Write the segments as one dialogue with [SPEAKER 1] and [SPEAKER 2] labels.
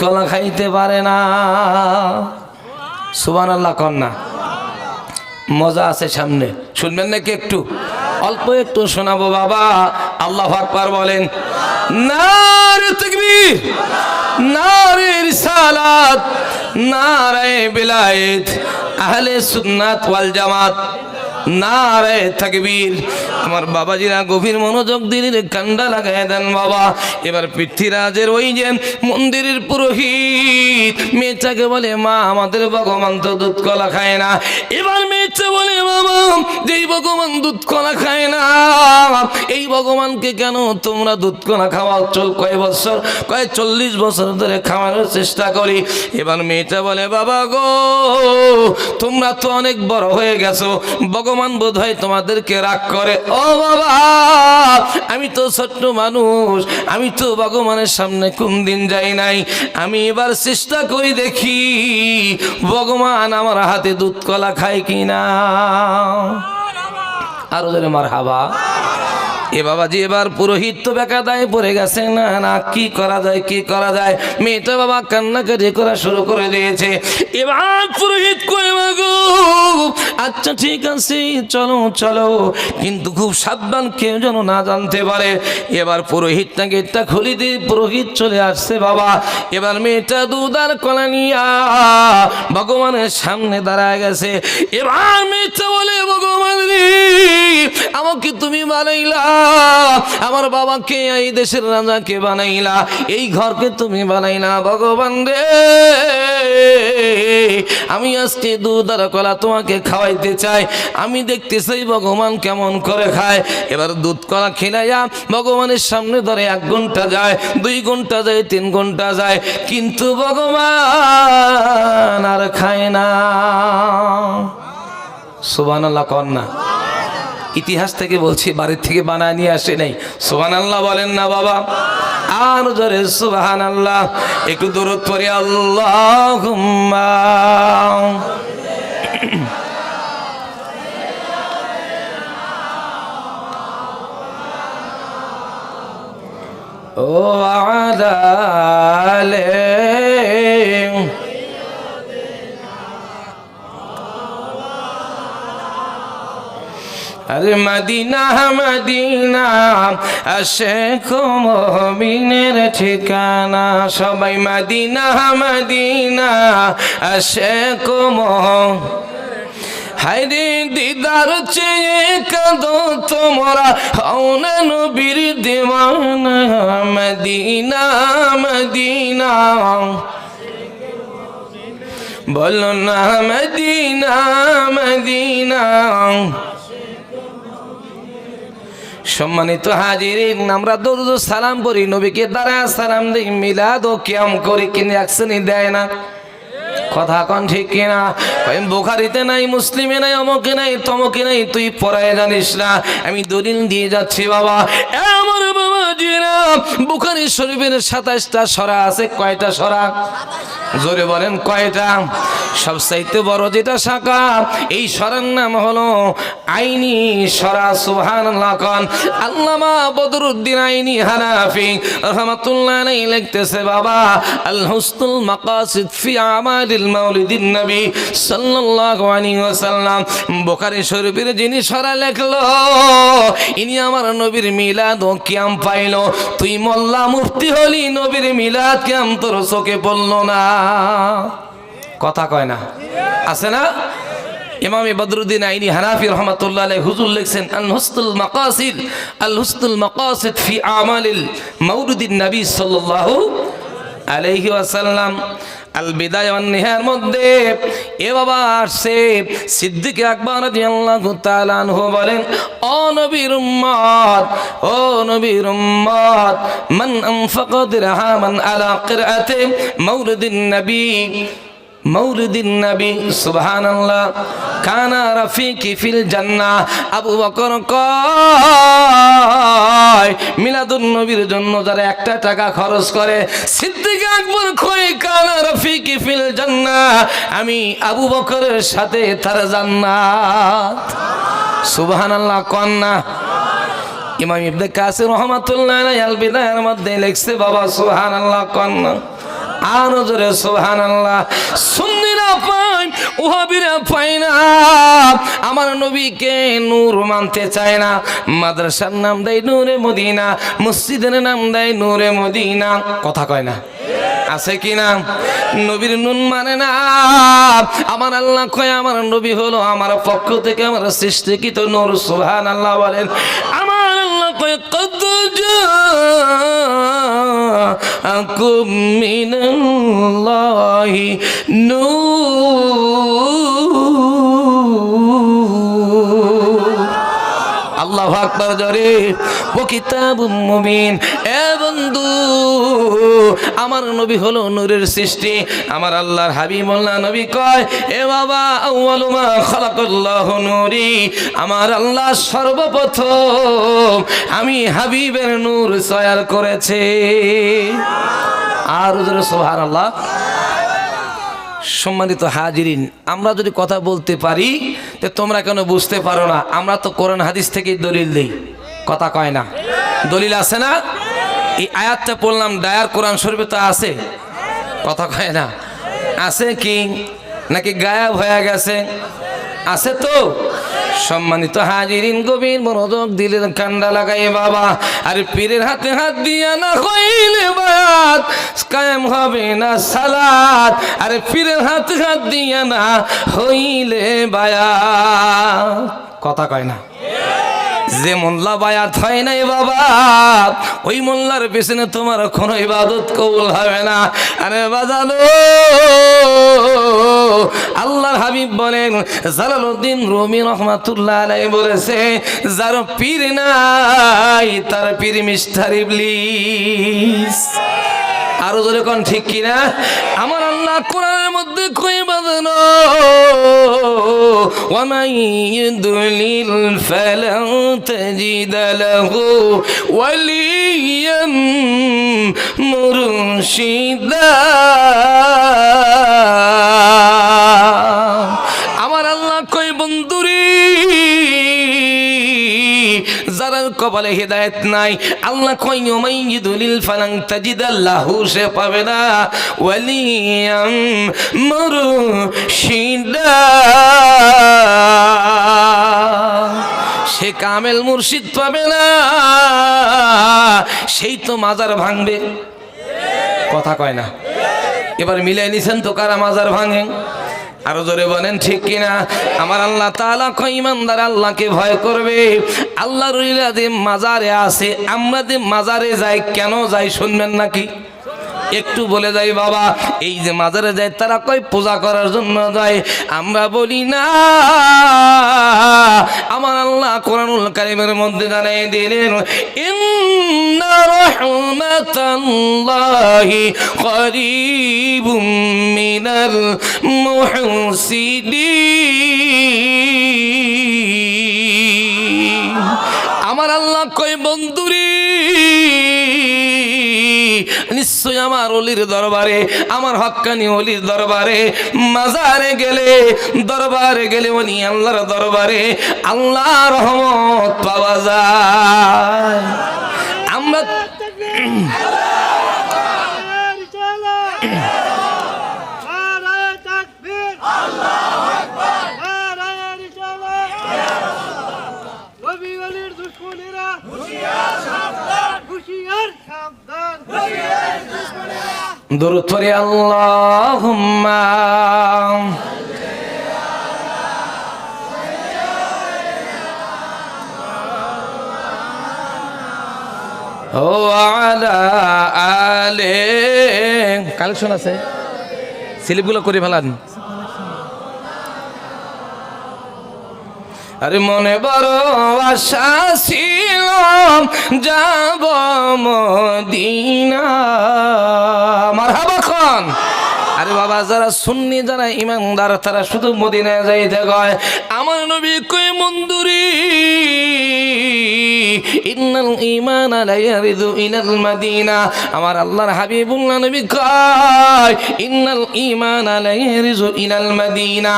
[SPEAKER 1] কলা খাইতে পারে না। সুবহানাল্লাহ কন্যা, মজা আছে সামনে, শুনবেন নাকি? একটু অল্প একটু শোনাবো বাবা। আল্লাহু আকবার বলেন। নারে তাকবীর, নারে রিসালাত, নারে বিলায়েত, আহলে সুন্নাত ওয়াল জামাত, নারে তাকবীর। আমার বাবাজিরা গভীর মনোযোগ দিলে কান্ডা লাগায় দেন বাবা। এবার পৃথ্বীরাজের ওই যে মন্দিরের পুরোহিত মেয়েটাকে বলে, মা আমাদের ভগবান তো দুধ কলা খায় না। এবার মেয়েটা বলে, বাবা যেই ভগবান দুধ কলা খায় না, এই ভগবানকে কেন তোমরা দুধ কলা খাওয়াও? চল কয় বছর? কয় 40 বছর ধরে খাওয়ানোর চেষ্টা করি। এবার মেয়েটা বলে, বাবা গো তোমরা তো অনেক বড় হয়ে গেছো, ভগবান বোধ হয় তোমাদেরকে রাগ করে। ও বাবা আমি তো ছোট্ট মানুষ, আমি তো ভগবানের সামনে কোনদিন যাই নাই, আমি এবার চেষ্টা করি দেখি ভগবান আমার হাতে দুধ কলা খায় কিনা। আরো জোরে মারহাবা। এ বাবাজি এবার পুরোহিত তো বেকায়দায় পড়ে গেছে, না না কি করা যায়, কি করা যায়। মেয়েটা বাবা কান্নাকাটি করা শুরু করে দিয়েছে। এবার পুরোহিত কই, মাগো আচ্ছা ঠিক আছে চলো চলো, কিন্তু খুব সাবধান, কেউ যেন না জানতে পারে। এবার পুরোহিত না গেটটা খুলে দিয়ে পুরোহিত চলে আসছে বাবা। এবার মেয়েটা দুধ আর কলা নিয়া ভগবানের সামনে দাঁড়ায় গেছে। এবার মেয়েটা বলে, ভগবান রে আমাকে তুমি বানাইলা, আমার বাবাকে এই দেশের রাজাকে বানাইলা, এই ঘরকে তুমি বানাইলা, ভগবান রে আমি আজকে দুধ আর কলা তোমাকে খাওয়াইতে চাই, আমি দেখতে চাই ভগবান কেমন করে খায়। এবার দুধ কলা খিলাইয়া ভগবানের সামনে ধরে 1 ঘন্টা যায়, 2 ঘন্টা যায়, 3 ঘন্টা যায়, কিন্তু ভগবান আর খায় না। সুবহানাল্লাহ কন্যা, ইতিহাস থেকে বলছি, বাড়ির থেকে বানায় নিয়ে আসে নাই। সুবহানাল্লাহ বলেন না বাবা? আর জোরে সুবহানাল্লাহ। একটু দরুদ পড়ি, আল্লাহুম্মা ও আলা আরে মদিনা মদিনা আশিক মুমিনের ঠিকানা, সবাই মদিনা মদিনা আশিক মুমিন। হায়রে দিদার চেয়ে কাঁদো তোমরা, হও না নবীর দিওয়ানা, মদিনা মদিনা বলো না, মদিনা মদিনা। সম্মানিত হাজিরিন, আমরা দরুদ সালাম পড়ি, নবীকে দ্বারা সালাম দিই, মিলাদ ও কিয়াম করি, কিন্তু অ্যাকশনই দেয় না। কথা কোন ঠিক কিনা? বুখারীতে নাই, মুসলিমে নাই, অমকে নাই, তমকে নাই, তুই পড়ায় জানিস না। আমি দলিল দিয়ে যাচ্ছি বাবা। আমার বাবা জিনা বুখারী শরীফের 27টা সূরা আছে। কয়টা সূরা? জোরে বলেন কয়টা? সবচাইতে বড় যেটা শাখা, এই সূরার নাম হলো আইনি সূরা। সুবহানাল্লাহ কোন। আল্লামা বদরুদ্দিন আইনি হানাফি রাহমাতুল্লাহ আলাইহি লিখতেছে বাবা, আল হুসনুল মাকাসিদ ফি আমালিল মাউলিদিন নবী সাল্লাল্লাহু আলাইহি ওয়াসাল্লাম। বুখারী শরীফের যিনি সূরা লেখলো, ইনি আমার নবীর মিলাদ ও কিয়াম পাইলো। তুই মোল্লা মুফতি হলি, নবীর মিলাদ কিয়াম তোর চোখে পড়লো না। কথা কয় না? আছে না? ইমাম বদরুদ্দিন আইনি হানাফি রাহমাতুল্লাহ আলাইহি হুজুর লিখছেন, আল হুসনুল মাকাসিদ ফি আমালিল মাউলিদিন নবী সাল্লাল্লাহু আলাইহি ওয়াসাল্লাম। আল বিদায়া ওয়ান নিহার মধ্যে এ বাবা আসছে, সিদ্দিক আকবর রাদিয়াল্লাহু তাআলা আনহু বলেন, ও নবীর উম্মত, ও নবীর উম্মত, মান আনফাকা দিরহামান আলা কিরাআতি মাউলিদিন নবী, মৌলিদিন নবী সুবহানাল্লাহ, কানা রাফিকি ফিল জান্নাহ। আবু বকর কয়, মিলাদুন নবীর জন্য যারা 1 টাকা খরচ করে, সিদ্দিক আকবর কয়, কানা রাফিকি ফিল জান্নাহ, আমি আবু বকরের সাথে তার জান্নাত। সুবহানাল্লাহ কন্না। ইমাম ইবনে কাসির রাহমাতুল্লাহ আলাইহি আল বিদায়ার মধ্যে লিখছে বাবা, সুবহানাল্লাহ কন্না। আরো জোরে সুবহানাল্লাহ। সুন্নিরা পায়, ওহাবিরা পায় না। আমার নবীকে নূর মানতে চায় না। মাদ্রাসার নাম দেয় নূরে মদিনা, মসজিদের নাম দেয় নূরে মদিনা। কথা কয় না, আছে কি না? নবীর নুন মানে না। আমার আল্লাহ কয় আমার নবী হলো আমার পক্ষ থেকে আমার সৃষ্টিকৃত নূর। সুবহানাল্লাহ বলেন। আমার আল্লাহ কয় কদ জাআকুম মিনাল্লাহি নূর। আল্লাহু আকবার জোরে। ও কিতাবুম মুবিন। এ বন্ধু, আমার নবী হলো নূরের সৃষ্টি। আমার আল্লাহর হাবিবুল্লাহ নবী কয়, এ বাবা আউয়ালু মা খালাকাল্লাহু নূরি। আমার আল্লাহ সর্বপ্রথম আমি হাবিবের নূর তৈরি করেছে। আর জোরে সুবহানাল্লাহ। সম্মানিত হাজিরিন, আমরা যদি কথা বলতে পারি তো তোমরা কেন বুঝতে পারো না? আমরা তো কোরআন হাদিস থেকেই দলিল দেই। কথা কয় না? দলিল আছে না? এই আয়াতটা পড়লাম, ডায়ার কোরআন শরীফে তো আছে। কথা কয় না? আছে কি নাকি গায়েব হয়ে গেছে? আছে তো। সম্মানিত হাজিরিন, গভীর মনোযোগ দিলেন কান্ডা লাগাই বাবা। আর পীরের হাতে হাত দিয়া না হইলে বায়াত কায়েম হবে না সালাত। আরে পীরের হাতে হাত দিয়া না হইলে বায়াত। কথা কয় না? যে মোল্লা বায়াত হয় নাই বাবা, ওই মোল্লার পেছনে তোমার কোনো ইবাদত কবুল হবে না। আরে বাজানো, আল্লাহর হাবিব বলেন, জালালউদ্দিন রুমি রহমাতুল্লাহ আলাইহি বলেছে, যার পীর নাই তার পীর মিস্টার ইবলিস। আরো জোরে কোন ঠিক কিনা? আমার আল্লাহ কোরআনের মধ্যে কই বাজানো, ওয়া মান ইউদলিল ফালান তাজিদ লাহু ওয়ালিয়াম মুরশিদা। আমার আল্লাহ কই বন্ধুরি, যারা কপালে হিদায়াত নাই, আল্লাহ কই ওমাইয়িদুলিল ফালান তাজিদ লাহু, সে পাবে না ওয়ালিয়াম মুরশিদা। সে কামেল মুর্শিদ পাবে না, সেই তো মাজার ভাঙবে। কথা কয় না? এবার মিলাই নিছেন তো কারা মাজার ভাঙে? আরো জোরে বলেন ঠিক কিনা? আমার আল্লাহ তাআলা কয় ইমানদার আল্লাহকে ভয় করবে। আল্লাহর ওলিরা যে মাজারে আছে, আমরা যে মাজারে যাই, কেন যাই শুনবেন নাকি? একটু বলে যাই বাবা। এই যে মাজারে যায় তারা কয় পূজা করার জন্য যায়, আমরা বলি না। আমার আল্লাহ কোরআনুল কারীমের মধ্যে জানিয়ে দিলেন, ইন্না রাহমাতাল্লাহি করিবুম মিনাল মুহসিনিন। আমার আল্লাহ কয় বন্ধুরি, নিশ্চয় আমার ওলির দরবারে, আমার হক্কানি ওলির দরবারে, মাজারে গেলে, দরবারে গেলে, উনি আল্লাহর দরবারে আল্লাহর রহমত পাওয়া যায়। আমরা দরুদ পড়ি আল্লাহুম্মা ও আলা আলে। কালেকশন আছে, স্লিপগুলো করে ফেলান। আরে মনে বড় আশা ছিল যাব মদিনা। মারহাবা খান। আরে বাবা, যারা সুন্নি, যারা ইমানদার, তারা শুধু মদিনায় যাইতে কয়। আমার নবী কই মন্দুরি, ইন্নাল ঈমানা লা ইয়ারিদু ইলাল মাদিনা। আমার আল্লাহর হাবিবুল্লাহ নবী কয়, ইন্নাল ঈমানা লা ইয়ারিদু ইলাল মাদিনা।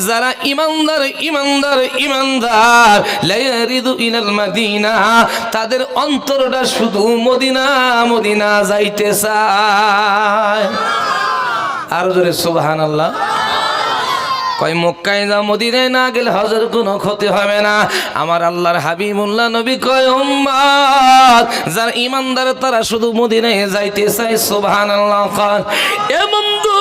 [SPEAKER 1] যারা ইমানদার, ইমানদার, ইমানদার, লা ইয়ারিদু ইলাল মাদিনা, তাদের অন্তরটা শুধু মদিনা, মদিনা যাইতে চায়। আরো জোরে সুবহানাল্লাহ। কয় মক্কায় যা মদিনায় না গেলে হজের কোনো ক্ষতি হবে না। আমার আল্লাহর হাবিবুল্লাহ নবী কয় উম্মত যারা ইমানদার তারা শুধু মদিনায় যাইতে চায়। সুবহানাল্লাহ। খান এ বন্ধু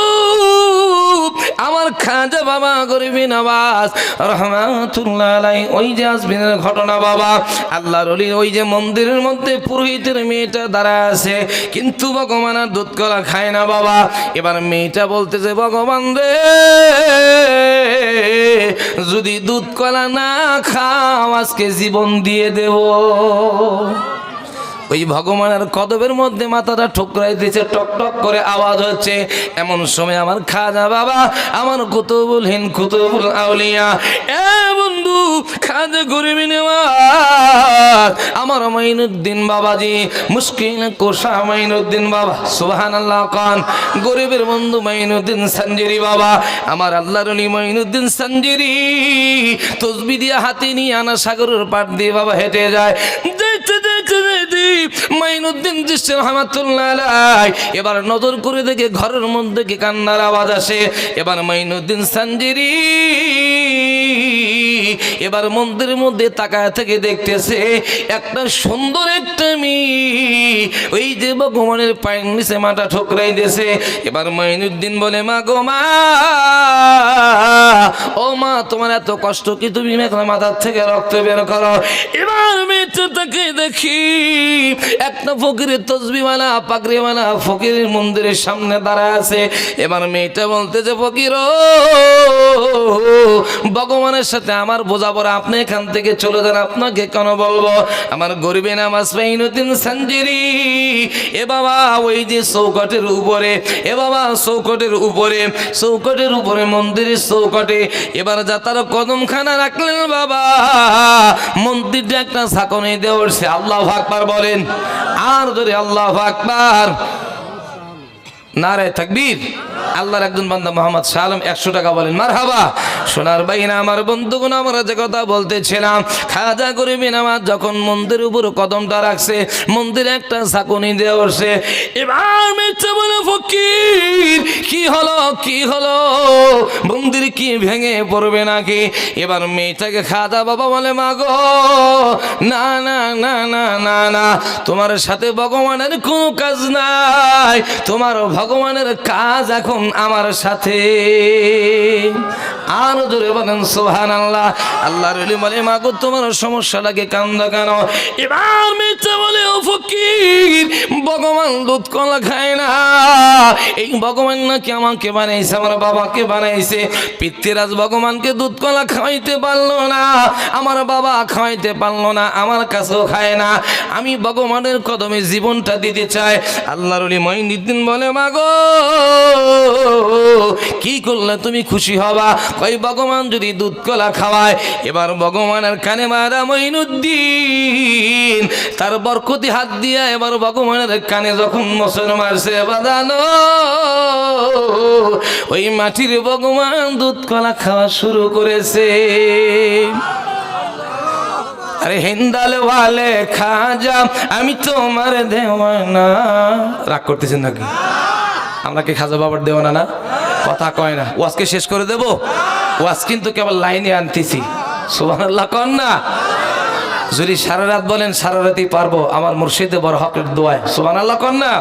[SPEAKER 1] আমার খাজা বাবা গরিব নওয়াজ রহমাতুল্লাহ আলাইহি ওই যে আজমিনের ঘটনা বাবা, আল্লাহর ওলি ওই যে মন্দিরের মধ্যে পুরোহিতের মেয়েটা দাঁড়ায় আছে, কিন্তু ভগবান আর দুধ কলা খায় না বাবা। এবার মেয়েটা বলতেছে ভগবান রে, যদি দুধ কলা না খাও আজকে জীবন দিয়ে দেব। ওই ভগবানের কদবের মধ্যে মাথাটা ঠুকরাই দিয়েছে, টক টক করে আওয়াজ হচ্ছে। এমন সময় আমার খাজা বাবা, আমার কুতুবুল কুতুবুল আউলিয়া, এ বন্ধু খাজা গরিব নওয়াজ আমার মাইনুদ্দিন বাবাজি, মুশকিল কোষা মাইনুদ্দিন বাবা, সুবহানাল্লাহ। খান গরিবের বন্ধু মাইনুদ্দিন সঞ্জেরি বাবা, আমার আল্লাহর ওলি মাইনুদ্দিন সঞ্জেরি তসবিহ দিয়ে হাতে নিয়ে আনা সাগরের পাড় দিয়ে বাবা হেঁটে যায়। মাইনুদ্দিন চিশতি রহমাতুল্লাহ আলাইহি এবার নজর করে দেখে ঘরের মধ্যে কি কান্নার আওয়াজ আসে। এবার মাইনুদ্দিন সঞ্জেরি এবার মন্দিরের মধ্যে তাকায় থেকে দেখতেছে একটা সুন্দর একটা মেয়ে ওই যে ভগবানের পায়ের নিচে মাথা ঠোকরাই দিয়েছে। এবার মাইনুদ্দিন বলে মা গো মা, ও মা তোমার এত কষ্ট কি, তুমি মাথার থেকে রক্ত বের করো। এবার মেয়েটাকে দেখি একটা ফকিরের তসবিহওয়ালা পাগড়িওয়ালা ফকিরের মন্দিরের সামনে দাঁড়ায় আছে। এবার মেয়েটা বলতেছে ফকির ভগবানের সাথে আমার বোঝাপড়া, আপনি এখান থেকে চলে যান, আপনাকে কেন বলবো। আমার গরিবে নামাজ মাইনুদ্দিন সঞ্জেরি এ বাবা ওই যে চৌকটের উপরে, এ বাবা চৌকটের উপরে মন্দিরের চৌকটে এবার যা তার কদমখানা রাখলেন বাবা, মন্দিরটা একটা ছাকনি দিয়ে উঠছে। আল্লাহু আকবার বলেন, আর ধরে আল্লাহু আকবার, নারে তাকবীর। আল্লাহর একজন বান্দা মোহাম্মদ শাহ আলম 100 টাকা বলেন মারহাবা। সোনার বাইনা আমার বন্ধুগণ, আমরা যে কথা বলতেছিলাম, খাজা গরিব নওয়াজ যখন মন্দিরের উপর কদমটা রাখছে, মন্দিরে একটা ছাকনি দিয়ে উঠছে। এবার মেয়েটা বলে ফকির কি হলো মন্দির কি ভেঙে পড়বে নাকি? এবার মেয়েটাকে খাজা বাবা বলে মা গো না না না না না না, তোমার সাথে ভগবানের কোনো কাজ নাই, তোমার ভগবানের কাজ এখন আমার সাথে। আর জোরে বলেন সুবহানাল্লাহ। আল্লাহর ওলি বলে মা গো তোমার সমস্যাটাকে কান্দা কেন? এবার মেয়েটা বলে ও ফকির ভগবান দুধ কলা খায় না, এই ভগবান নাকি আমাকে বানাইছে, আমার বাবাকে বানাইছে। পিতৃরাজ ভগবানকে দুধ কলা খাওয়াইতে পারলো না, আমার বাবা খাওয়াইতে পারলো না, আমার কাছেও খায় না, আমি ভগবানের কদমে জীবনটা দিতে চাই। আল্লাহর ওলি মাইনুদ্দিন বলে মা গো কি করলে তুমি খুশি হবা? কই ভগবান যদি দুধ কলা খাওয়ায়। এবার ভগবানের কানে মারা মাইনুদ্দিন তার বরকতি হাত দিয়া এবার ভগবানের কানে যখন মোচন মারছে বাদানো, ওই মাটির ভগবান দুধ কলা খাওয়া শুরু করেছে। আরে হিন্দাল ওয়ালে খাজা আমি তোমার দেওয়ানা। রাগ করতেছেন নাকি? আমরা কি খাজা বাবার দেওয়ানা না? কথা কয় না। ওয়াজকে শেষ করে দেব? ওয়াজ কিন্তু কেবল লাইনে আনতেছি। সুবহানাল্লাহ কন না। যদি সারা রাত বলেন সারা রাতই পারবো, আমার মুর্শিদে বড় হকের দোয়ায়। সুবহানাল্লাহ কন না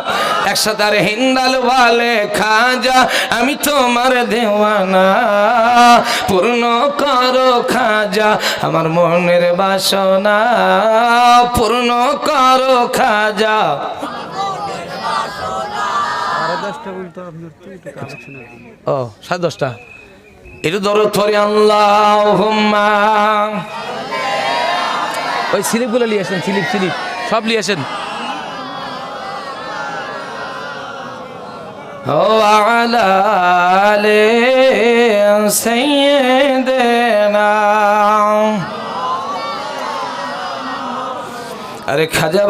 [SPEAKER 1] একসাথে। আরে হিন্দাল ওয়ালে খাজা আমি তোমার দেওয়ানা, পূর্ণ করো খাজা আমার মনের বাসনা, পূর্ণ করো খাজা। ও 10:30 একটু দরদ পড়ি আল্লাহুম্মা। ওই স্লিপগুলো নিয়ে আসেন, স্লিপ সব নিয়ে আসেন। ও আলা আলে সাইয়্যিদিনা। আরে খাজা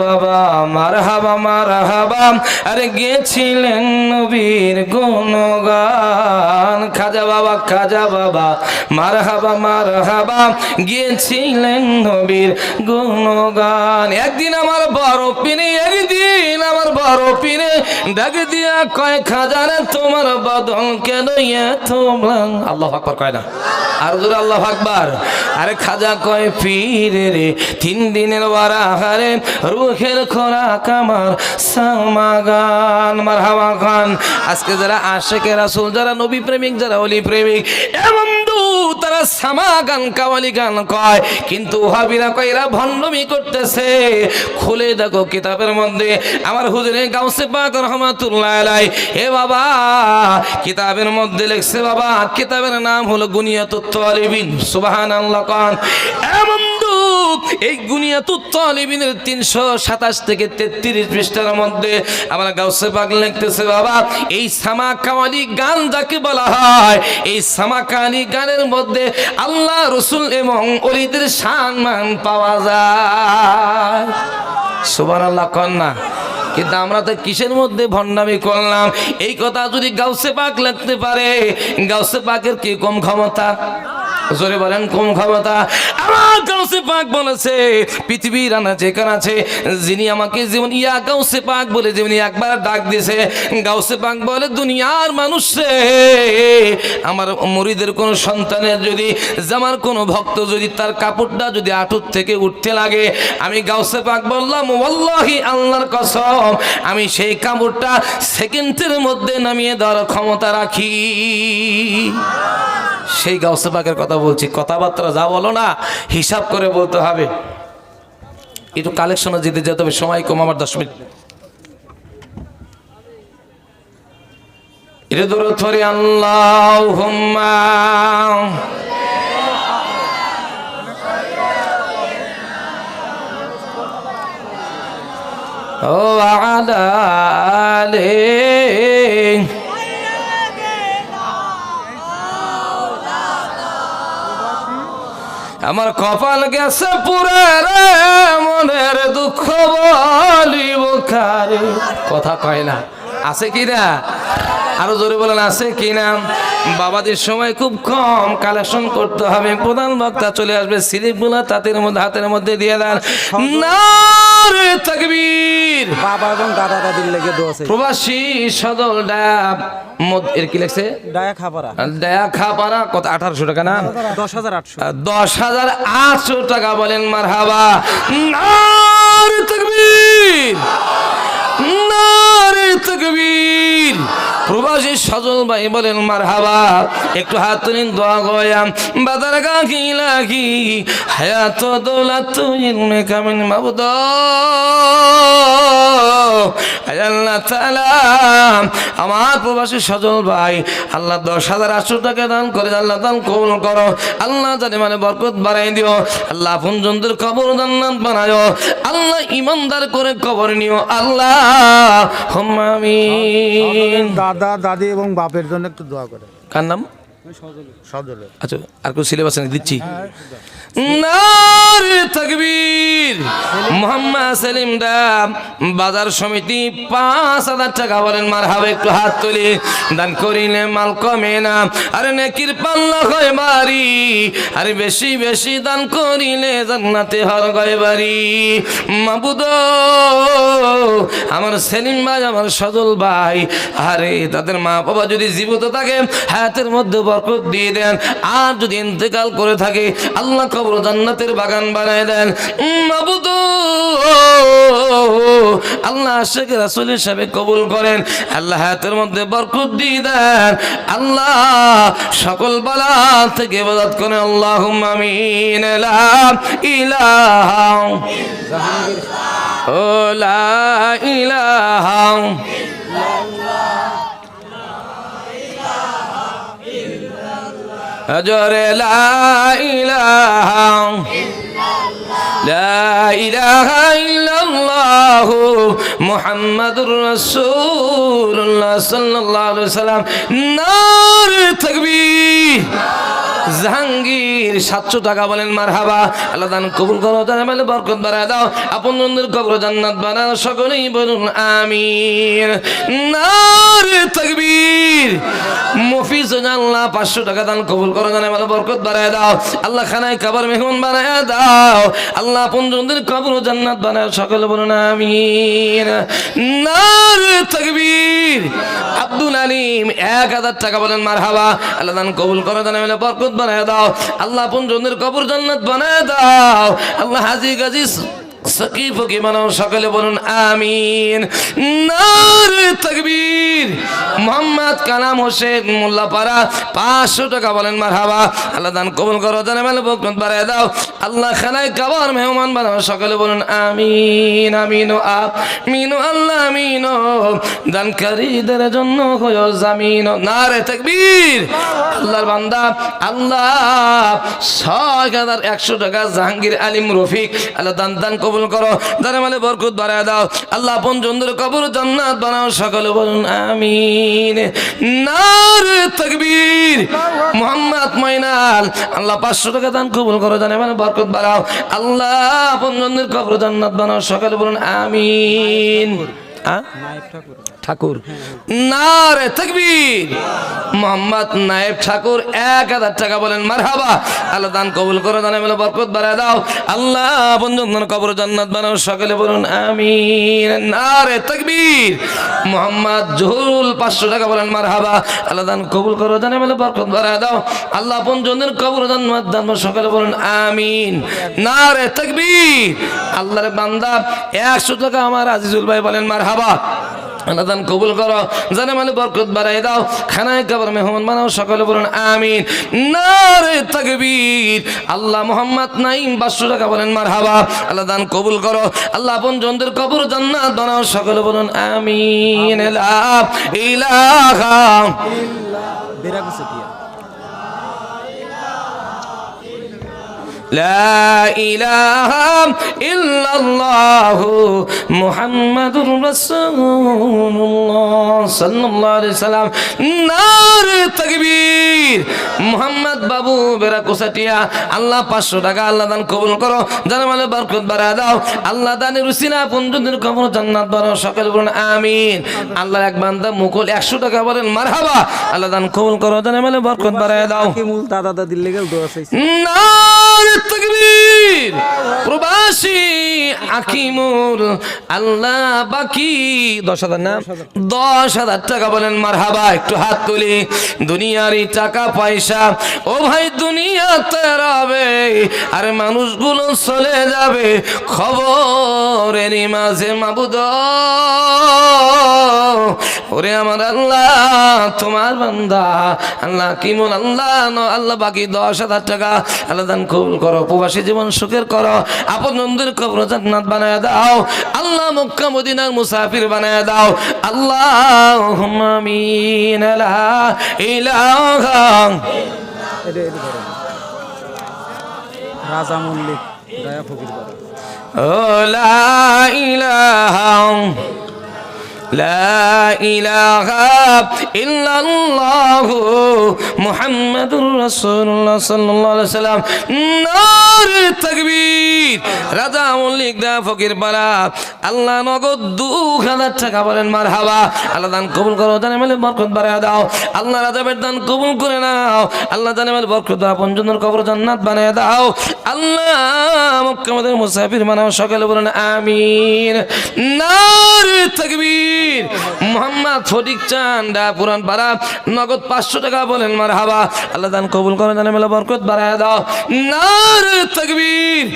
[SPEAKER 1] বাবা মারহাবা। আরে গেছিলেন নবীর গুণগান। খাজা বাবা, খাজা বাবা, মারহাবা মারহাবা, গিয়েছিলেন নবীর গুণগান। একদিন আমার বড় পীরে, একদিন আমার বড় পীরে ডাক দিয়া কয়, খাজারে তোমার বদন কেন এত ম্লান? আল্লাহু আকবার কয় না? আর জোরে আল্লাহু আকবার। আরে খাজা কয়, পীরে রে 3 দিনের বারাহারে রুহের খোরাক আমার সামাগান। মারহাবা খান। আজকে যারা আশিকে রাসূল, যারা নবী প্রেমিক, যারা ওলি প্রেমিক, এ বন্ধু তারা সামাগান কাওয়ালি গান কয়, কিন্তু ওহাবিরা কয় এরা ভণ্ডামি করতেছে। খুলে দেখো কিতাবের মধ্যে আমার হুজুরে গাউসে পাক রহমাতুল্লাহ আলাইহি, হে বাবা কিতাবের মধ্যে লিখছে, বাবা কিতাবের নাম হলো গুনিয়াতুত তালিবিন। সুবহানাল্লাহ কান। এ বন্ধু এই গুনিয়াতুত তালিবিনের 327 থেকে 33 পৃষ্ঠার মধ্যে আমার গাউসে পাক লিখতেছে, বাবা এই সামা কাওয়ালি গান যাকে বলা হয়, এই সামা কাওয়ালি গানের মধ্যে আল্লাহ রাসূল এবং ওলিদের সম্মান পাওয়া যায়। সুবহানাল্লাহ কন না? কিন্তু আমরা তো কিসের মধ্যে ভণ্ডামি করলাম? এই কথা যদি গাউসে পাক লিখতে পারে, গাউসে পাকের কি কম ক্ষমতা? জোরে বলেন, কম ক্ষমতা? আমার গাউসে পাক বলেছে, পৃথিবীর আনাচে কানাচে যিনি আমাকে যেমন ইয়া গাউসে পাক বলে যেমনি একবার ডাক দিয়েছে, গাউসে পাক বলে দুনিয়ার মানুষে, আমার মুরিদের কোন সন্তানের যদি, আমার কোন ভক্ত যদি তার কাপড়টা যদি আঁটুর থেকে উঠতে লাগে, আমি গাউসে পাক বললাম ওয়াল্লাহি আল্লাহর কসম, আমি সেই কাপড়টা সেকেন্ডের মধ্যে নামিয়ে দেওয়ার ক্ষমতা রাখি। সেই গাউসে পাকের কথা বলছি। কথাবার্তা যা বলো না হিসাব করে বলতে হবে। একটু কালেকশনে যেতে যেতে হবে, সময় কম আমার, 10 মিনিট। এটা দূর ধরে আল্লাহুম্মা ও আলা আলিহি আমার কপাল গেছে পুরে রে, মনের দুঃখ বলিব কারে। কথা কয় না? আছে কি না? আরো জোরে বলেন, আছে কি না? বাবাদের সময় খুব কম, কালেকশন করতে হবে। প্রধান বক্তা চলে আসবে, স্লিপগুলো তাদের মধ্যে হাতের মধ্যে দিয়ে দেন। নারে তাকবীর।
[SPEAKER 2] বাবা এবং দাদা দাদির লেগে দোয়া আছে।
[SPEAKER 1] প্রবাসী সদল ডাব এর কি লেখছে?
[SPEAKER 2] ডায়া খাপারা।
[SPEAKER 1] ডায়া খাপারা। কত? 1800 টাকা না?
[SPEAKER 2] 10,800।
[SPEAKER 1] 10,800 টাকা। বলেন মারহাবা। নারে তাকবীর, নারে তাকবীর। প্রবাসী সজল ভাই বলেন মারহাবা। একটু হাত তুলেন, দোয়া গয়াম। বাদার গাকি লাগি হায়াত দৌলাত ইলমে কামিন মাবুদ। আল্লাহ তাআলা আমার প্রবাসী সজল ভাই, আল্লাহ 10,800 টাকা দান করে, আল্লাহ দান কবুল করো। আল্লাহ জানে মানে বরকত বাড়াই দিও। আল্লাহ আপনজনদের কবর জান্নাত বানায়ো। আল্লাহ ইমানদার করে কবর নিও। আল্লাহ আমিন।
[SPEAKER 2] দাদা দাদি এবং বাপের জন্য একটু দোয়া করে।
[SPEAKER 1] কার নাম?
[SPEAKER 2] সজলে।
[SPEAKER 1] আচ্ছা, আর কোন সিলেবাস নেই, দিচ্ছি। নারে তাকবীর। মোহাম্মদ সেলিম ডাব বাজার সমিতি 5,000 টাকা। বলেন মারহাবা। একটু হাত তুলি। দান করিলে মাল কমে না, আরে নেকির পাল্লা হয় বাড়ি, আরে বেশি বেশি দান করিলে জান্নাতে হর গয় বাড়ি। মাবুদ আমার সেলিম ভাই, আমার সজল ভাই, আরে তাদের মা বাবা যদি জীবিত থাকে হায়াতের মধ্যে বরকত দিয়ে দেন, আর যদি ইন্তেকাল করে থাকে আল্লাহ কবর জান্নাতের বাগান বানায় দেন। মাবুদ আল্লাহ আশিক রাসূল হিসেবে কবুল করেন। আল্লাহ হায়াতের মধ্যে বরকত দিয়ে দেন। আল্লাহ সকল বালা থেকে হেফাজত করেন। আল্লাহুম্মা আমিন। লা ইলাহা ও লা ইলাহা জোরে লা ইলাহা লা ইলাহা ইল্লাল্লাহ মুহাম্মাদুর রাসূলুল্লাহ সাল্লাল্লাহু আলাইহি ওয়াসাল্লাম। নারে তাকবীর। জাহাঙ্গীর 700 টাকা। বলেন মারহাবা। আল্লাহ দান কবুল করো, জানে বরকত বাড়ায় দাও, আপনজনদের কবর জান্নাত বানাও। সকলেই বলুন আমিন। নারে তাকবীর, মফিজ আল্লাহ 500 টাকা দান কবুল করো, জানে ভালো বরকত বাড়ায় দাও। আল্লাহ খানায় কাবার মেহমান বানায় দাও। আল্লাহ আপনজনদের কবর ও জান্নাত বানায়, সকলে বলুন আমিন। নারে তাকবীর। আব্দুল আলিম 1000 টাকা বলেন মারহাবা। আল্লাহ দান কবুল করো, জানে ভালো বরকত বানায় দাও। আল্লাহ আপনজনদের কবর জান্নাত বানায় দাও। আল্লাহ হাজী গাজী সাকিব কি বানাও, সকলে বলুন আমিন। নারে তাকবীর। মোহাম্মদ কালাম হোসেন মোল্লাপাড়া 500 টাকা বলেন মারহাবা। আল্লাহ দান কবুল করো, জানে ভালো বরকত বাড়ায় দাও। আল্লাহ খানায় কাবার মেহমান বানাও, সকলে বলুন আমিন। আমিন ও আমিন ও আল্লাহ আমিন ও দানকারীদের জন্য হয় জামিন। নারে তাকবীর। আল্লাহর বান্দা আল্লাহ 6100 টাকা জাহাঙ্গীর আলিম রফিক, আল্লাহ দান দান কবুল করো, দানে মালে বরকত বাড়ায় দাও। আল্লাহ আপনজনদের কবর জান্নাত বানাও, সকলে বলুন আমিন। নারে তাকবীর। মোহাম্মদ ময়নাল আল্লাহ 500 টাকা দান কবুল করো, জানে মানে বরকত বাড়াও। আল্লাহ আপনজনদের কবর জান্নাত বানাও, সকলে বলুন আমিন। ঠাকুর নারে তাকবীর। মোহাম্মদ নায়েব ঠাকুর 1000 টাকা বলেন মারহাবা। আল্লাহ দান কবুল করো, দানে মেলে বরকত বাড়ায় দাও। আল্লাহ বন্ধুদের কবর জান্নাত বানাও, সকলে বলুন আমিন। নারে তাকবীর। মোহাম্মদ জহুরুল 500 টাকা বলেন মারহাবা। আল্লাহ দান কবুল করো, দানে মেলে বরকত বাড়ায় দাও। আল্লাহ বন্ধুদের কবর জান্নাত দান, সকলে বলুন আমিন। নারে তাকবীর। আল্লাহর বান্দা 100 টাকা আমার আজিজুল ভাই বলেন মারহাবা। আল্লাহ দান কবুল করো, জানে মানে বরকত বাড়াই দাও। খানায় কাবার মেহমান বানাও, সকলে বলুন আমিন। নারে তাকবীর। আল্লাহ মোহাম্মদ নাইম 500 টাকা বলেন মারহাবা। আল্লাহ দান কবুল করো, আল্লাহ আপনজনদের কবর জান্নাত বানাও, সকলে বলুন আমিন। লা ইলাহা লা ইলাহা ইল্লাল্লাহু মুহাম্মাদুর রাসূলুল্লাহ সাল্লাল্লাহু আলাইহি সাল্লাম। নারে তাকবীর। মোহাম্মদ বাবু বেরাকুসাটিয়া আল্লাহ 500 টাকা, আল্লাহ দান কবুল করো, জানে মানে বরকত বাড়ায় দাও। আল্লাহ দানের উসিলা আপনজনদের কবর জান্নাত বানাও, সকলে বলুন আমিন। আল্লাহর এক বান্দা মুকুল 100 টাকা বলেন মারহাবা। আল্লাহ দান কবুল করো, জানে মানে বরকত বাড়ায় দাও।
[SPEAKER 2] দাদা দাদির লেগে দোয়া চাইছি।
[SPEAKER 1] নারে তাকবীর। প্রবাসী আকিমুল আল্লাহ বাকি 10,000 না 10,000 টাকা বলেন মারহাবা। একটু হাত তুলি। দুনিয়ারই টাকা পয়সা ও ভাই দুনিয়াতে রবে, আর মানুষগুলো চলে যাবে, খবরেরই মাঝে মাবুদ ওরে আমার আল্লাহ তোমার বান্দা আল্লাহ কিমুল আল্লাহ আল্লাহ বাকি 10,000 টাকা আল্লাহ দান কবুল করো, প্রবাসী জীবন সুখের করো, আপনজনদের কবর জান্নাত বানায় দাও। আল্লাহ মক্কা মদিনার মুসাফির বানায় দাও। আল্লাহুম্মা আমিন। লা ইলাহা
[SPEAKER 2] রাজা মল্লিক দয়া ফকির বাড়ি।
[SPEAKER 1] ও লা ইলাহা লা ইলাহা ইল্লাল্লাহু মুহাম্মাদুর রাসূলুল্লাহ সাল্লাল্লাহু আলাইহি সাল্লাম। নারে তাকবীর। রাজা মল্লিক দা ফকির পাড়া আল্লাহ নগদ 2000 টাকা বলেন মারহাবা। আল্লাহ দান কবুল করো, জানে মেলে বরকত বাড়ায় দাও। আল্লাহ রাজাবের দান কবুল করে নাও। আল্লাহ জানে মেলে বরকত দাও, আপনজনের কবর জান্নাত বানায় দাও। আল্লাহ মক্কা মদিনার মুসাফির বানাও, সকলে বলেন আমিন। নারে তাকবীর। মোহাম্মদ ফটিক চান্দা পুরান পাড়া নগদ 500 টাকা বলেন মারহাবা। আল্লাহ দান কবুল করে, জানে মেলে বরকত বাড়ায় দাও। নারে তাকবীর।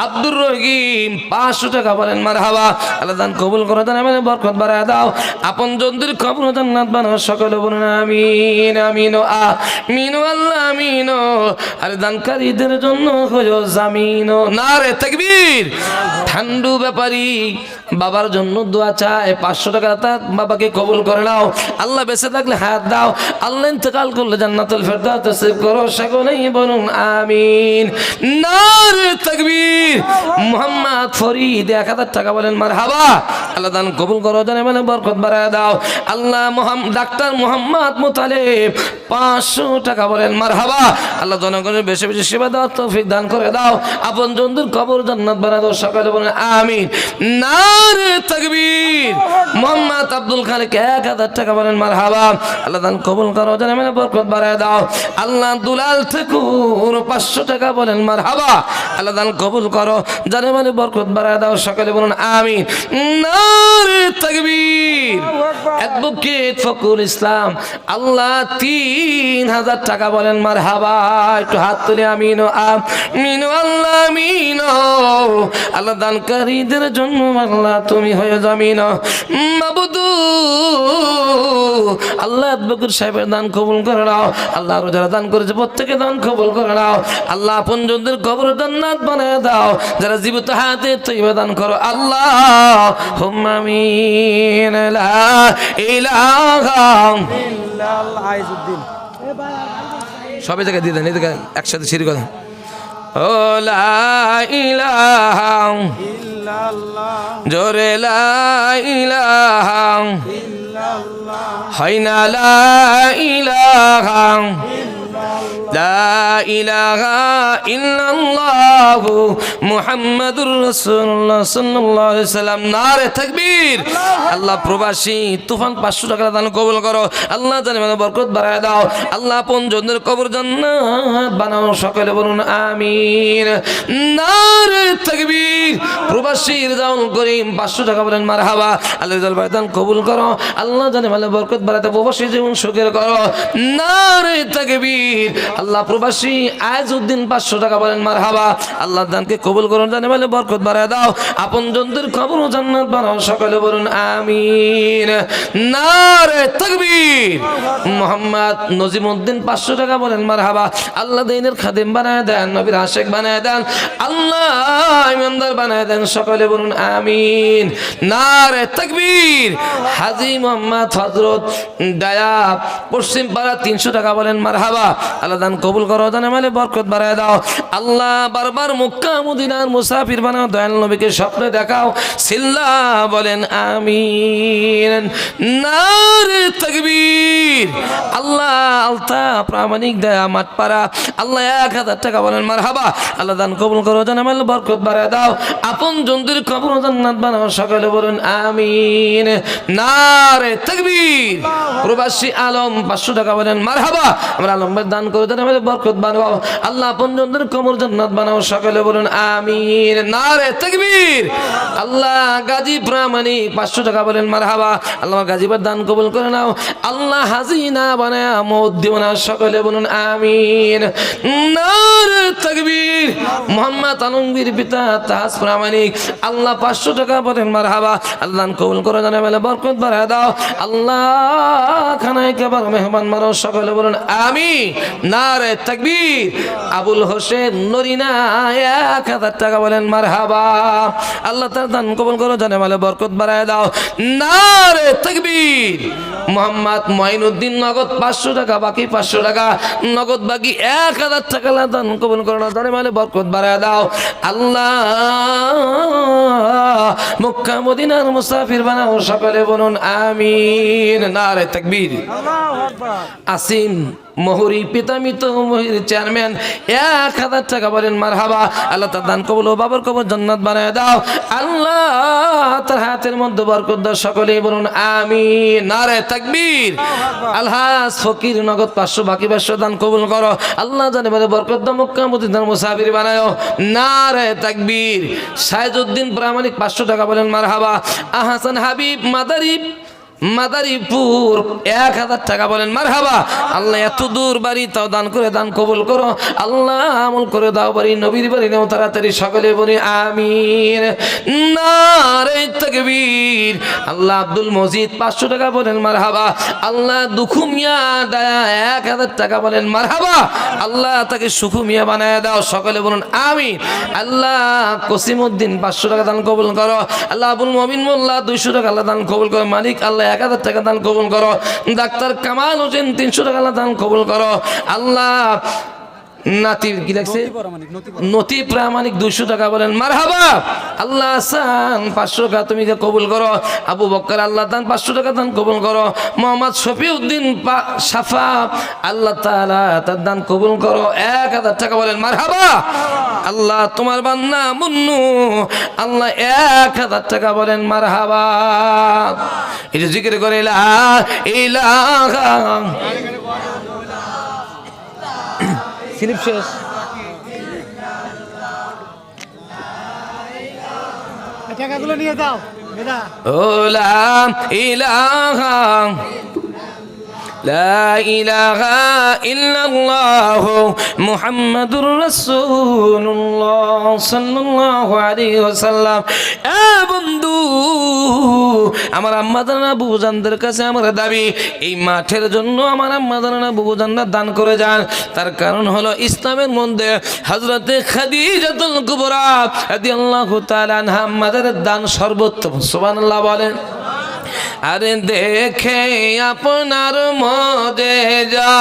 [SPEAKER 1] আব্দুর রহিম 500 টাকা বলেন মারহাবা। আল্লাহ দান কবুল করে, জানে মেলে বরকত বাড়ায় দাও। আপনজনদের কবর জান্নাত বানাও, সকলে বলুন আমিন। আমিন ও আমিন ও আল্লাহ আমিন। আর দানকারীদের জন্য হলো জামিন। নারে তাকবীর। ঠান্ডু ব্যাপারী বাবার জন্য দোয়া চায়, 500 টাকা তার বাবাকে কবুল করে নাও। আল্লাহ বেঁচে থাকলে হায়াত দাও, আল্লাহ ইন্তেকাল করলে জান্নাতুল ফেরদাউস নসিব করো, সকলেই বলুন আমিন। নারে তাকবীর। মোহাম্মদ ফরিদ 1000 টাকা বলেন মারহাবা। আল্লাহ দান কবুল করো, জানে মানে বরকত বাড়ায় দাও। আল্লাহ ডাক্তার মোহাম্মদ মুতালেব 500 টাকা বলেন মারহাবা। আল্লাহ জনগণের বেশি বেশি সেবা দেওয়ার তৌফিক দান করে দাও। দাও আপন জনদের কবর জান্নাত বানায় দাও সকালে বলেন আমিন নারে তাকবীর মোহাম্মদ আব্দুল খালিক 1000 টাকা বলেন মারহাবা আল্লাহ দান কবুল করো জানে মানে বরকত বাড়ায় দাও আল্লাহ দুলাল ঠাকুর 500 টাকা বলেন মারহাবা আল্লাহ দান কবুল করো জানে মানে বরকত বাড়ায় দাও সকালে বলুন আমিন নারে তাকবীর অ্যাডভোকেট ফখরুল ইসলাম আল্লাহ 3000 টাকা বলেন মারহাবা একটু হাত তুলে আমিন ও আমিন আল্লাহ আমিন আল্লাহ দানকারীদের জন্য আল্লাহ তুমি হয়ে জামিন মাবুদু আল্লাহ অ্যাডভোকেট সাহেবের দান কবুল করে নাও আল্লাহ আরো যারা দান করেছে প্রত্যেকে দান কবুল করে নাও আল্লাহ আপনজনদের কবর জান্নাত বানায় দাও যারা জীবিত হাতে তৈবা দান করো আল্লাহ হুম্মা আমিন লা ইলাহা
[SPEAKER 2] ইল্লাল্লাহ আইজুদ্দিন
[SPEAKER 1] সবাই জায়গায় দিয়ে দেন এদিকে একসাথে শিরিক কথা ও লা ইলাহা
[SPEAKER 2] ইল্লাল্লাহ
[SPEAKER 1] জোরে লা ইলাহা
[SPEAKER 2] ইল্লাল্লাহ
[SPEAKER 1] হাইনা লা ইলাহা লা ইলাহা ইল্লাল্লাহ মুহাম্মাদুর রাসূলুল্লাহ সাল্লাল্লাহু আলাইহি সাল্লাম নারে তাকবীর আল্লাহ প্রবাসী তুফান 500 টাকা দান কবুল করো আল্লাহ জানে মানে বরকত বাড়ায় দাও আল্লাহ আপন জনদের কবর জান্নাত বানাও সকলে বলুন আমিন নারে তাকবীর প্রবাসীর দান করিম 500 টাকা বলেন মারহাবা আল্লাহ জাল ভাই দান কবুল করো আল্লাহ জানে মানে বরকত বাড়াতে প্রবাসী জীবন সুখের করো নারে তাকবীর আল্লাহ প্রবাসী আইজউদ্দিন 500 টাকা বলেন মারহাবা আল্লাহ দানকে কবুল করুন জানে মানে বরকত বাড়ায় দাও আপন জনদের কবর ও জান্নাত বানাও সকলে বলুন আমিন নারে তাকবীর মোহাম্মদ নজিমউদ্দিন 500 টাকা বলেন মারহাবা আল্লাহ দ্বীনের খাদেম বানায় দেন নবীর আশিক বানায় দেন আল্লাহ ইমানদার বানায় দেন সকলে বলুন আমিন নারে তাকবীর হাজী মোহাম্মদ হযরত ডায়া পশ্চিম পাড়া 300 টাকা বলেন মারহাবা আল্লাহ দান কবুল করো জানে মানে বরকত বাড়ায় দাও আল্লাহ বারবার মক্কা মদিনার মুসাফির বানাও দয়াল নবীকে স্বপ্নে দেখাও সিল্লা বলেন আমিন নারে তাকবীর আল্লাহ আলতা প্রামাণিক দয়া মাঠপাড়া আল্লাহ 1000 টাকা বলেন মারহাবা আল্লাহ দান কবুল করো জানে মানে বরকত বাড়ায় দাও আপন জনদের কবর জান্নাত বানাও সকলে বলুন আমিন নারে তাকবীর প্রবাসী আলম 500 টাকা বলেন মারহাবা আমরা আলমের দান করে দেন আমাদের বরকত বানাও আল্লাহ আপন জনদের কবর জান্নাত বানাও সকলে বলুন আমিন নারে তাকবীর আল্লাহ গাজী প্রামাণিক 500 টাকা বলেন মারহাবা আল্লাহ গাজীবার দান কবুল করে নাও আল্লাহ হাজিনা বানায় মওত দিও না সকলে বলুন আমিন নারে তাকবীর মোহাম্মদ আলমগীর পিতা তাজ প্রামাণিক আল্লাহ 500 টাকা বলেন মারহাবা আল্লাহ দান কবুল করে জানে বলে বরকত বাড়ায় দাও আল্লাহ খানায় কেবার মেহমান মারো সকলে বলুন আমিন নারে তাকবীর আবুল হোসেন নরিনা 1000 টাকা বলেন মারহাবা আল্লাহ তার দান কবুল করো জানে বলে বরকত বাড়ায় দাও নারে তাকবীর মোহাম্মদ মঈনুদ্দিন নগদ 500 টাকা বাকি 500 টাকা নগদ বাকি 1000 টাকা আল্লাহ দান কবুল করো জানে বলে বরকত বাড়ায় দাও আল্লাহ মক্কা মদিনার মুসাফির বানাও সকলে বলুন আমিন নারে তাকবীর
[SPEAKER 2] আল্লাহু আকবার
[SPEAKER 1] আসিম মহুরি পিতামিত মহির চেয়ারম্যান 1000 টাকা বলেন মারহাবা আল্লাহ তার দান কবুল ও বাবার কবর জান্নাত বানায় দাও আল্লাহ তার হাতের মধ্যে বরকত দাও সকলেই বলুন আমিন নারে তাকবীর আলহাজ ফকির নগদ 500 বাকি 500 দান কবুল করো আল্লাহ জানে বলে বরকত দাও মক্কা মদিনার মুসাফির বানায়ো নারে তাকবীর সাইজউদ্দিন প্রামাণিক 500 টাকা বলেন মারহাবা আহসান হাবিব মাদারীপুর 1000 টাকা বলেন মারহাবা আল্লাহ এত দূর বাড়ি তাও দান করে দান কবুল করো আল্লাহ আমল করে দাও বাড়ি নবীর বাড়ি নেও তাড়াতাড়ি সকলে বলি আমিন নারে তাকবীর আল্লাহ আব্দুল মজিদ 500 টাকা বলেন মারহাবা আল্লাহ দুখুমিয়া দায়া 1000 টাকা বলেন মারহাবা আল্লাহ তাকে সুখুমিয়া বানায় দাও সকলে বলুন আমিন আল্লাহ কসিমউদ্দিন 500 টাকা দান কবুল করো আল্লাহ আবুল মুমিন মোল্লা 200 টাকা আল্লাহ দান কবুল করো মালিক আল্লাহ 1000 টাকা দান কবুল করো ডাক্তার কামাল হোসেন 300 টাকা দান কবুল করো আল্লাহ নাতি কি লাগছে
[SPEAKER 2] পরামানিক নতি
[SPEAKER 1] নতি প্রামাণিক 200 টাকা বলেন মারহাবা। আল্লাহ আসান 500 টাকা তুমি কবুল করো। আবু বকর আল্লাহ দান 500 টাকা দান কবুল করো। মোহাম্মদ শফিউদ্দিন সাফা আল্লাহ তাআলা তার দান কবুল করো। 1000 টাকা বলেন মারহাবা। আল্লাহ তোমার বান্দা মুন্নু আল্লাহ 1000 টাকা বলেন মারহাবা। এটা জিকির করে লা ইলাহা স্লিপ শেষ
[SPEAKER 2] টাকাগুলো নিয়ে যাও বেদা
[SPEAKER 1] ও লা ইলাহা লা ইলাহা ইল্লাল্লাহ মুহাম্মাদুর রাসূলুল্লাহ সাল্লাল্লাহু আলাইহি ওয়াসাল্লাম। এ বন্ধু আমার আম্মা জানা বুবুজানদের কাছে আমার দাবি এই মাঠের জন্য আমার আম্মা জানা বুবুজানরা দান করে যান। তার কারণ হলো ইসলামের মধ্যে হযরতে খাদিজাতুল কুবরা রাদিয়াল্লাহু তাআলা আনহা আমাদের দান সর্বোত্তম। সুবহানাল্লাহ বলেন। আরে দেখে আপনার মদে যা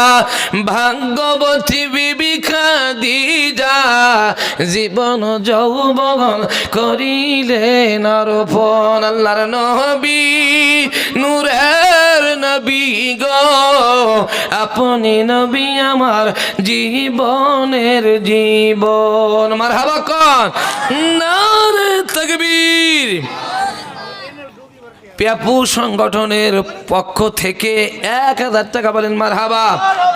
[SPEAKER 1] ভাগ্যবতী বিবি খাদিজা জীবন যৌবন করিলেন অর্পণ। আল্লাহর নবী নূরের নবী গো আপনি নবী আমার জীবনের জীবন। মারহাবা কোন নারে তাকবীর। পেপু সংগঠনের পক্ষ থেকে 1000 টাকা বলেন মারহাবা।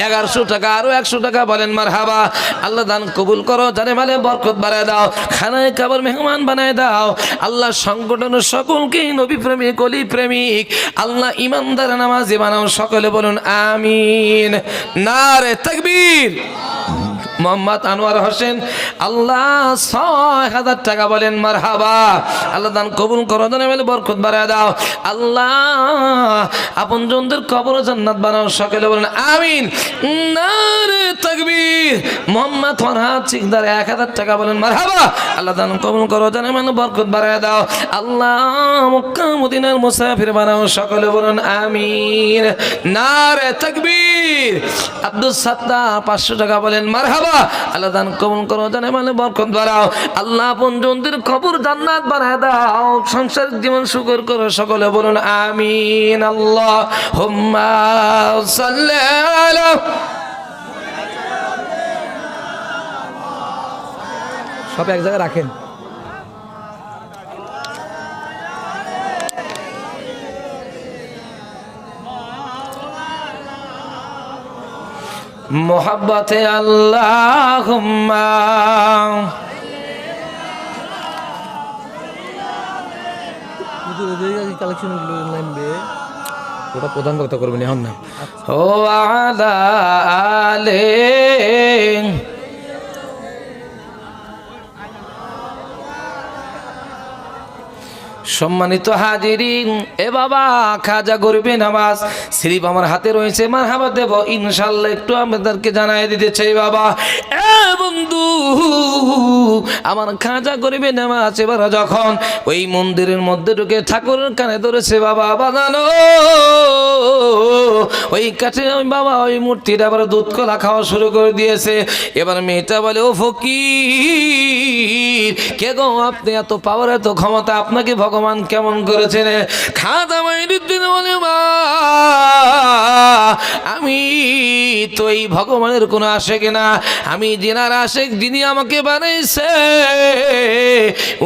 [SPEAKER 1] 1100 টাকা আরো 100 টাকা বলেন মারহাবা। আল্লাহ দান কবুল করো, জানে মালে বরকত বাড়ায় দাও, খানায় কাবার মেহমান বানায় দাও। আল্লাহ সংগঠনের সকলকে নবী প্রেমিক অলি প্রেমিক আল্লাহ ইমানদার নামাজি বানাও। সকলে বলুন আমিন। নারে তাকবীর। মোহাম্মদ আনোয়ার হোসেন আল্লাহ 6000 টাকা বলেন মারহাবা। আল্লাহ দান কবুল করো, জানে মালে বরকত বাড়ায় দাও। আল্লাহ আপনজনদের কবর জান্নাত বানাও। সকলে বলেন আমিন। নারে তাকবীর। মোহাম্মদ ফরহাদ সিকদার 1000 টাকা বলেন মারহাবা। আল্লাহ দান কবুল করো, জানে মালে বরকত বাড়ায় দাও। আল্লাহ মক্কা মদিনার মুসাফির বানাও। সকলে বলেন আমিন। নারে তাকবীর। আব্দুল সাত্তার 500 টাকা বলেন মারহাবা। আল্লাহ দান কবুল করো, জানে মালে বরকত বাড়াও। আল্লাহ আপনজনদের কবর জান্নাত বানায় দাও, সংসার জীবন সুখের করো। সকলে বলুন আমিন। আল্লাহুম্মা সাল্লি আলা। সব এক জায়গায় রাখেন। মোহাব্বতে আল্লাহুম্মা
[SPEAKER 2] কালেকশনগুলো নামবে
[SPEAKER 1] ওটা প্রধান বক্তা করবেন এখন না। ও আলা আলে সম্মানিত হাজিরিন, এ বাবা খাজা গরিবে নামাজ স্লিপ আমার হাতে রয়েছে, মারহাবা দেব ইনশাআল্লাহ। একটু আমাদেরকে জানাই দিতে চাই বাবা। এ বন্ধু আমার খাজা গরিবে নামাজ এবার যখন ওই মন্দিরের মধ্যে ঢুকে ঠাকুরের কানে ধরেছে বাবা বাজানো ওই কাছে ওই বাবা ওই মূর্তিটা আবার দুধ কলা খাওয়া শুরু করে দিয়েছে। এবার মেয়েটা বলে ও ফকির কে গো আপনি এত পাওয়ার এত ক্ষমতা আপনাকে ভগবান কেমন করেছেন? খাজা মাইনুদ্দিন বলে মা আমি তো এই ভগবানের কোনো আশেক না, আমি যিনার আশেক যিনি আমাকে বানাইছে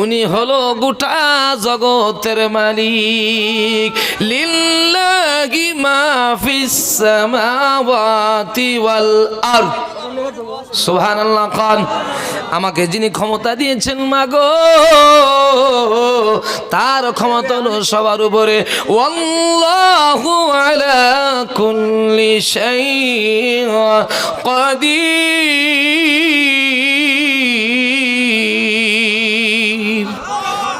[SPEAKER 1] উনি হলো গোটা জগতের মালিক। লিল্লাহি মা ফিস সামাওয়াতি ওয়াল আরদ। সুবহানাল্লাহ। কান আমাকে যিনি ক্ষমতা দিয়েছেন মাগো তার ক্ষমতা হলো সবার উপরে। ওয়াল্লাহু আলা কুল্লি শাইইন কাদির।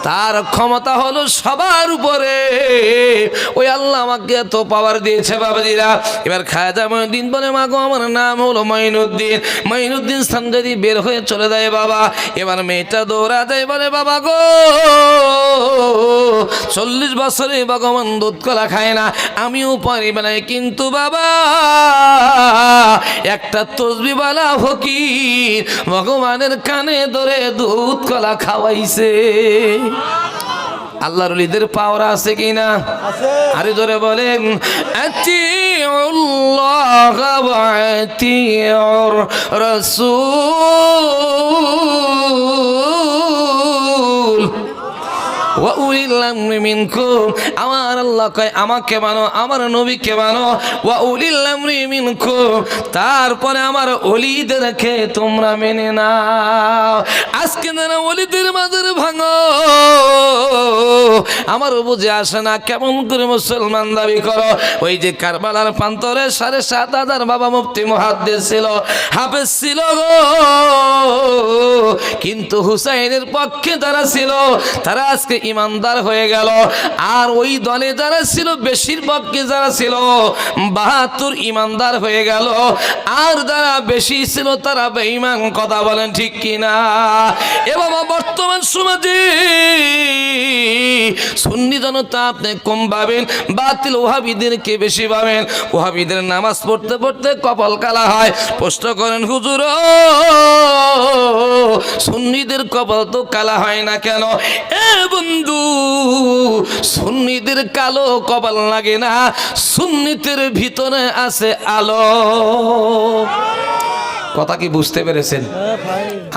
[SPEAKER 1] তার ক্ষমতা হলো সবার উপরে। ওই আল্লাহ আমাকে এত পাওয়ার দিয়েছে বাবাজিরা। এবার খাজা মঈনুদ্দিন বলে, মা গো আমার নাম হলো মঈনুদ্দিন। মঈনুদ্দিন স্থান যদি বের হয়ে চলে যায় বাবা, এবার মেয়েটা দৌড়া যায়, বলে বাবা গো 40 বছরে ভগবান দুধ কলা খায় না, আমিও পারি বানাই, কিন্তু বাবা একটা তসবিহওয়ালা ফকির ভগবানের কানে ধরে দুধ কলা খাওয়াইছে। আল্লাহর ওলিদের পাওয়ার আছে কিনা? আরে ধরে বলেন, আতিউল্লাহ ওয়া আতিউর রাসূল ওয়া উলিল আমরি মিনকুম। আমার আল্লাহ কয় আমাকে মানো, আমার নবীকে মানো। ওয়া উলিল আমরি মিনকুম, তারপরে আমার ওলিদেরকে তোমরা মেনে নাও। আজকে যারা ওলিদের মাঝের ভাঙো, আমার বুঝে আসে না কেমন করে মুসলমান দাবি করো। ওই যে কারবালার প্রান্তরে 7,500 বাবা মুফতি মুহাদ্দিস ছিল, হাফেজ ছিল গো, কিন্তু হুসাইনের পক্ষে যারা ছিল তারা আজকে ইমানদার হয়ে গেল। আর ওই দলে যারা ছিল বেশিরভাগকে যারা ছিল 72 ইমানদার হয়ে গেল। আর যারা বেশি ছিল তারা বেঈমান। কথা বলেন ঠিক কিনা? এ বাবা বর্তমান সমাজে সুন্নি জনতা আপনি কম পাবেন, বাতিল ওহাবিদেরকে বেশি পাবেন। ওহাবিদের নামাজ পড়তে পড়তে কপাল কালা হয়। প্রশ্ন করেন হুজুর সুন্নিদের কপাল তো কালা হয় না কেন? এ বন্ধু, সুন্নিদের কালো কপাল লাগে না, সুন্নিতের ভিতরে আছে আলো। কথা কি বুঝতে পেরেছেন?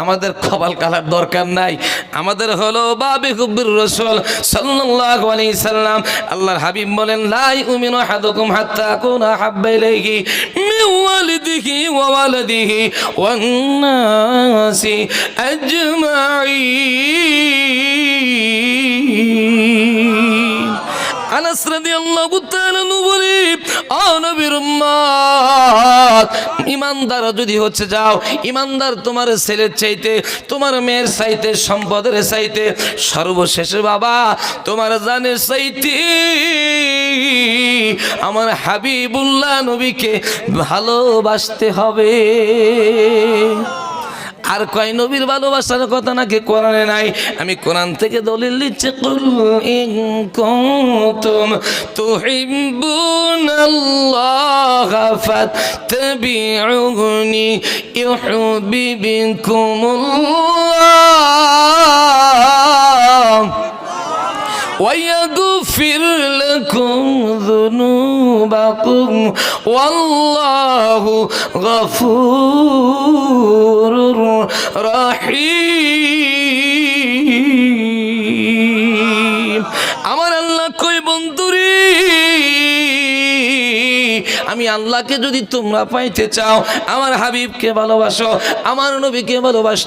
[SPEAKER 1] আমাদের কপাল কালার দরকার নাই, আমাদের হলো বাবে হুব্বির রাসূল সাল্লাল্লাহু আলাইহি সাল্লাম। আল্লাহর হাবিব বলেন, লা ইউমিনু আহাদুকুম হাত্তা আকুনা হাব্বা ইলাইহি মিন ওয়ালিদিহি ওয়া ওয়ালাদিহি ওয়ান নাসি আজমাইন। আনাস রাদিয়াল্লাহু তাআলা বলে, ও নবীর উম্মত, ইমানদার যদি হচ্ছে যাও, ইমানদার তোমার ছেলের চাইতে, তোমার মেয়ের চাইতে, সম্পদের চাইতে, সর্বশেষে বাবা তোমার জানের চাইতে আমার হাবিবুল্লাহ নবীকে ভালোবাসতে হবে। আর কয় নবীর ভালোবাসার কথা নাকি কোরআনে নাই? আমি কোরআন থেকে দলিল দিচ্ছি, কুল ইন কুনতুম তুহিব্বুনাল্লাহ ফাত্তাবিউনি ইউহিব্বুকুমুল্লাহ ويغفر لكم ذنوبكم والله غفور رحيم। আমার আল্লাহ কই বন্ধুরে, আমি আল্লাহকে যদি তোমরা পাইতে চাও, আমার হাবিবকে ভালোবাসো, আমার নবীকে ভালোবাসো।